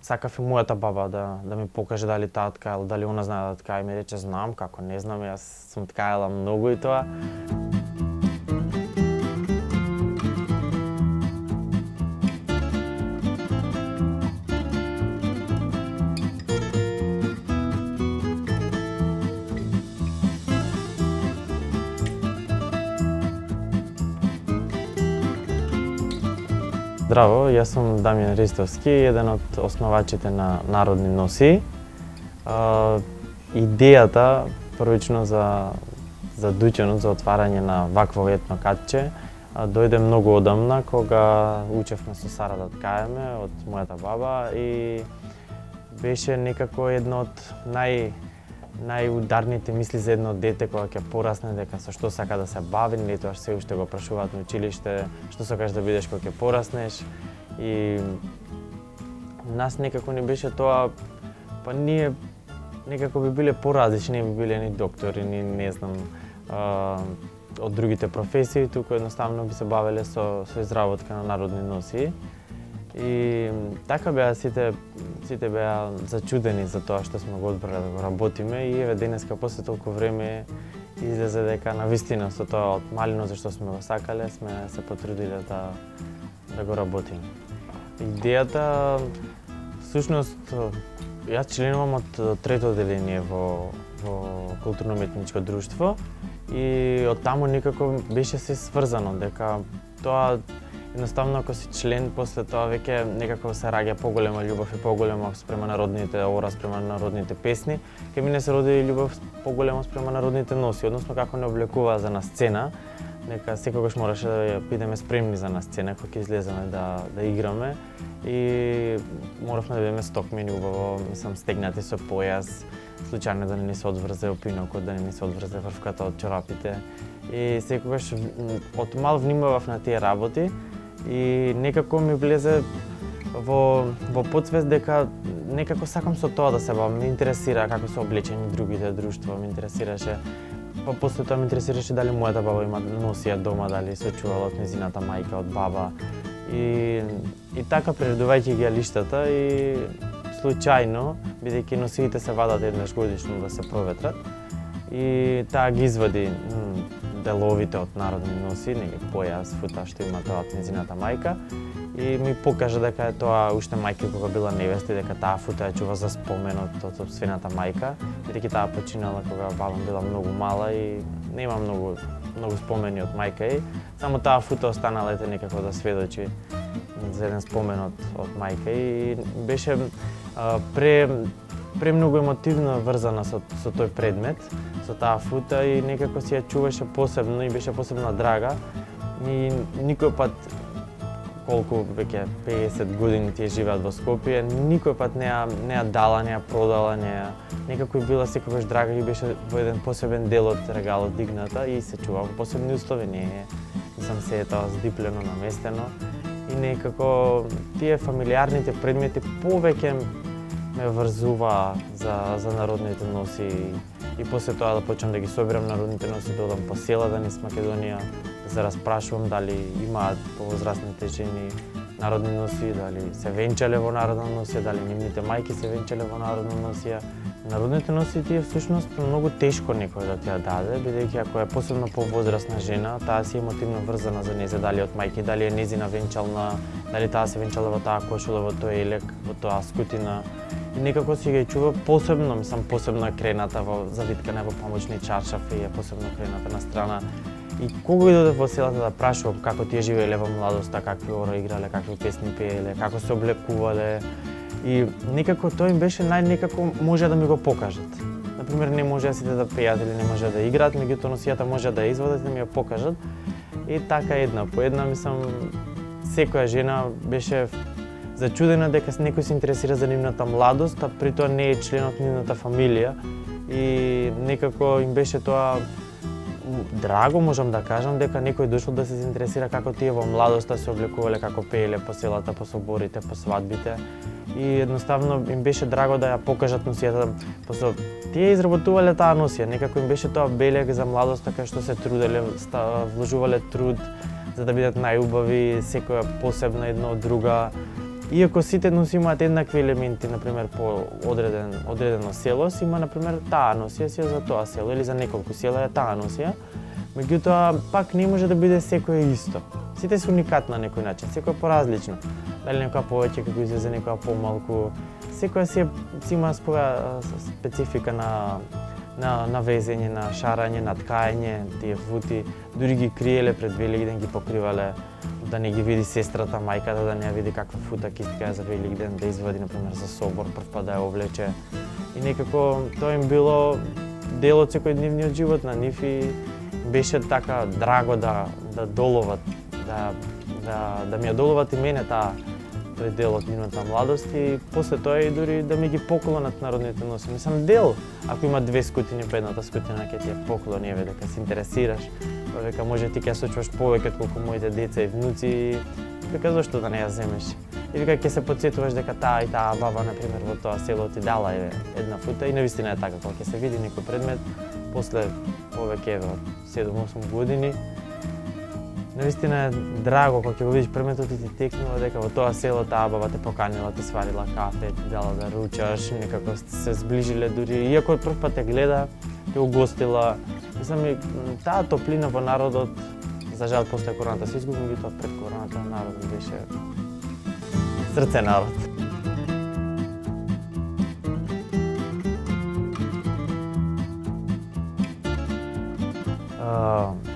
сакав и мојата баба да ми покаже дали таа ткаела, дали она знае да ткае, и ми рече знам, како не знам, јас сум ткаела многу и тоа. Здраво, јас сум Дамјан Ристовски, еден од основачите на Народни носи. Идејата првично за дуќанот, за отварање на вакво етно катче, дојде многу одамна, кога учевме со Сара да ткаеме од мојата баба и беше некако едно од најударните мисли за едно дете кога ќе порасне, дека со што сака да се бави, или тоа се уште го прашуваат на училиште, што сакаш да бидеш кога ќе пораснеш. И нас некако не беше тоа, па ние некако би биле поразлични, би биле ни доктори, ни не знам, од другите професии, туку едноставно би се бавеле со изработка на народни носи. И така беа сите беа зачудени за тоа што сме го одбрале да го работиме и еве денеска после толку време излезе дека навистина со тоа од малино зашто сме го сакале, сме се потрудиле да го работиме. Идејата, всушност, јас членувам од трето одделение во културно-уметничко друштво и од таму некако беше се сврзано дека тоа едноставно ако си член, после тоа веќе некако се раѓа поголема љубов и поголема спрема народните ора, спрема народните песни. Кај мене се роди љубов поголема спрема народните носи, односно како не облекуваа за на сцена, дека секогаш мораше да бидеме спремни за на сцена кога ќе излеземе да играме и моравме да бидеме стокмени убаво, мислам стегнати со појас, случајно да не ни се одврзе опинокот, да не ни се одврзе врвката од чорапите. И секогаш од мал внимавав на тие работи и некако ми влезе во потсвест дека некако сакам со тоа да се бавам. Ме интересира како се облечени другите друштва, ме интересираше. Па после тоа ме интересираше дали мојата баба има носија дома, дали се чувала од незината мајка, од баба. И така прередувајќи ги лиштата и случајно, бидејќи носиите се вадат еднаш годишно да се проветрат, и таа ги извади деловите од народни носи, неги појас, фута што има тоа од незината мајка и ми покажа дека е тоа уште мајка кога била невеста и дека таа фута ја чува за споменот од сопствената мајка, бидејќи таа починала кога баба била многу мала и нема многу спомени од мајка и само таа фута останала ете некако да сведочи за еден спомен од мајка и беше премногу емотивно врзана со тој предмет, со таа фута и некако си ја чуваше посебно и беше посебно драга. И никој пат, колку веќе 50 години тие живеат во Скопје, никој пат не ја дала, не ја продала, некако и била секогаш драга и беше во еден посебен дел од регалот дигната и се чува во посебни услови, не сам се тоа здиплено, наместено и некако тие фамилиарните предмети повеќе ме врзува за народните носи и после тоа да почнам да ги собирам народните носи, да одам по селата низ Македонија, да се распрашувам дали имаат повозрастните жени народни носи, дали се венчале во народна носија, дали нивните мајки се венчале во народна носија. Народните носи тие всушност многу тешко некој да ти ја даде, бидејќи ако е посебно повозрастна жена, таа си емотивно врзана за незе, дали од мајки, дали е незина венчална, дали таа се венчала во таа кошула, во тој елек, во тоа скутина. И некако си ги чува посебно, мислам посебно е крената во завиткана во помоćни чаршафи, е посебно крената на страна. И кога идов во селата да прашувам како тие живееле во младоста, какви ора играле, какви песни пееле, како се облекувале. И некако тоа им беше некако може да ми го покажат. Например, не може сите да пеат или не може да играат, меѓутоа носијата може да извадат и да ми ја покажат. И така една по една, мислам, секоја жена беше зачудена дека некој се интересира за нивната младост, а при тоа не е член од нивната фамилија. И некако им беше тоа драго, можам да кажам, дека некој дошол да се заинтересира како тие во младоста се облекувале, како пееле по селата, по соборите, по свадбите. И едноставно им беше драго да ја покажат носијата. Посо тие изработувале таа носија, некако им беше тоа белег за младоста кај што се труделе, вложувале труд за да бидат најубави, секоја посебна една од друга. Иако сите носи имаат еднакви елементи, например по одредено село, си има например таа носија си е за тоа село или за неколку села е таа носија. Меѓутоа пак не може да биде секој исто. Сите се уникатни на некој начин, секој е поразлично. Дали некоја повеќе како излезе, некоја помалку. Секоја си има своја специфика на везење, на шарање, на ткаење, тие фути, дури ги криеле пред Великден, ги покривале да не ги види сестрата, мајката, да не ја види каква фута ќе ткае за Великден, да извади например за собор, прв пат да ја облече. И некако тоа им било дел од секојдневниот живот на нив и беше така драго да доловат, да ми ја доловат и мене тој дел од нивната младост и после тоа и дури да ми ги поклонат народните носи. Мислам дел, ако има две скутини, по едната скутина ќе ти ја поклони, еве дека се интересираш, па века може ти ќе се чуваш повеќе отколку моите деца и внуци, века зошто да не ја земеш? И века ќе се потсетуваш дека таа и таа баба на пример во тоа село ти дала еве една фута и навистина е така, кога ќе се види некој предмет после повеќе еве 7-8 години. Навистина е драго кога ќе го видиш предметот и ти текнува дека во тоа село таа баба те поканила, ти сварила кафе, ти дала да ручаш, некако се зближиле дури, иако прв пат те гледа, те угостила. Мислам и таа топлина во народот, за жал после короната се изгуби, меѓутоа пред короната народот беше срце народ.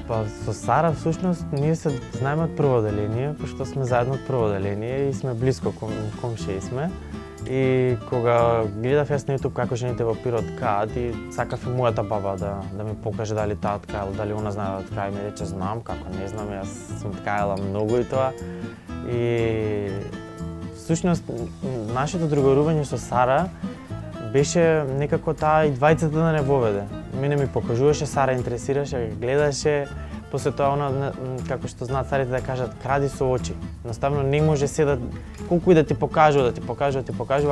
Па со Сара всушност ние се знаеме од прво оделение, пошто сме заедно од прво оделение и сме блиско комшии сме. И кога гледав јас на YouTube како жените во Пирот ткаат и сакав и мојата баба да ми покаже дали таа ткаела, дали она знае да ткае, и ми рече знам, како не знам, јас сум ткаела многу и тоа. И всушност нашето другарување со Сара беше некако таа и двајцата да не воведе. Мене ми покажуваше, Сара интересираше, гледаше, после тоа она, како што знаат старите да кажат, кради со очи. Едноставно не може се да, колку и да ти покажува,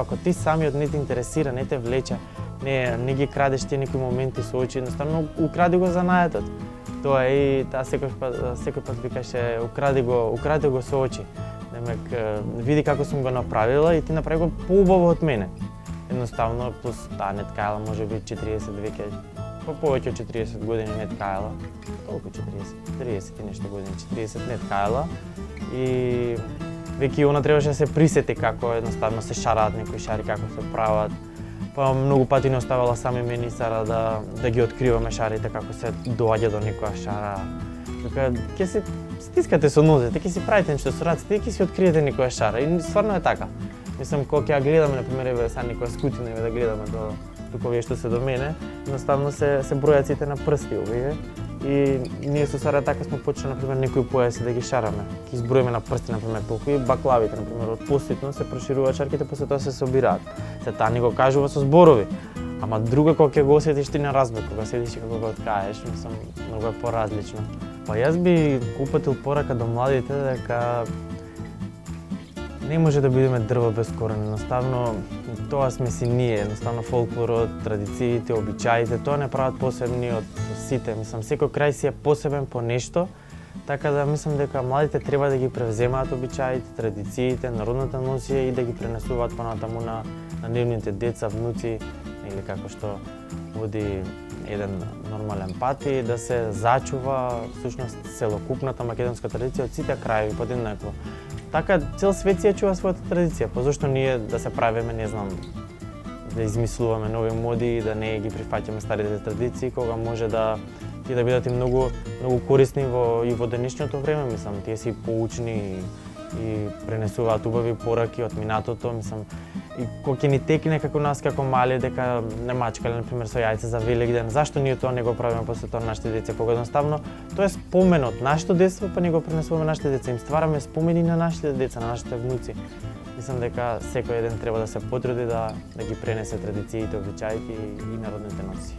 ако ти самиот не те интересира, не те влече, не ги крадеш тие некои моменти со очи, едноставно укради го занаетот. Тоа и таа секој пат викаше, укради го со очи. Демек, види како сум го направила и ти направи го поубаво од мене. Едноставно, плюс таа не ткаела, може би 40 веќе, повеќе од 40 години не ткаела. Толку 30 и нешто години, 40 не ткаела. И веќе она требаше да се присети како едноставно се шараат некои шари, како се прават. Па многу пати не оставала сами мене и Сара да ги откриваме шарите, како се доаѓа до некоја шара. Така, ќе се стискате со нозете, ќе си правите нешто со раците и ќе си откриете некоја шара. И стварно е така. Мислам, кога ќе ја гледаме, например, еве сега некоја скутина, еве да гледаме тука овие што се до мене, едноставно се бројат сите на прсти овие. И ние со Сара така сме почнали, например, некои појаси да ги шараме. Ќе изброиме на прсти, например, толку и баклавите, например, од поситно се прошируваат шарките, после тоа се собираат. Се таа не го кажува со зборови. Ама друго кога ќе го осетиш ти на разбор, кога седиш и кога го ткаеш, мислам, многу е поразлично. Па јас би упатил порака до младите дека не може да бидеме дрво без корен, едноставно тоа сме си ние, едноставно фолклорот, традициите, обичаите, тоа не прават посебни од сите, мислам секој крај си е посебен по нешто, така да мислам дека младите треба да ги превземаат обичаите, традициите, народната носија и да ги пренесуваат понатаму на нивните деца, внуци, или како што води еден нормален пат и да се зачува всушност целокупната македонска традиција од сите крајеви подеднакво. Така цел свет си ја чува својата традиција, па зошто ние да се правиме, не знам, да измислуваме нови моди и да не ги прифаќаме старите традиции, кога може да бидат и многу корисни во денешното време, мислам, тие си поучни и пренесуваат убави пораки од минатото, мислам, и кога ќе ни текне како нас како мали дека не мачкале например со јајце за Великден, зашто ние тоа не го правиме после тоа нашите деца, кога едноставно тоа е спомен од нашето детство, па ние го пренесуваме нашите деца, им ствараме спомени на нашите деца, на нашите внуци. Мислам дека секој еден треба да се потруди да ги пренесе традициите, обичаите и народните носи.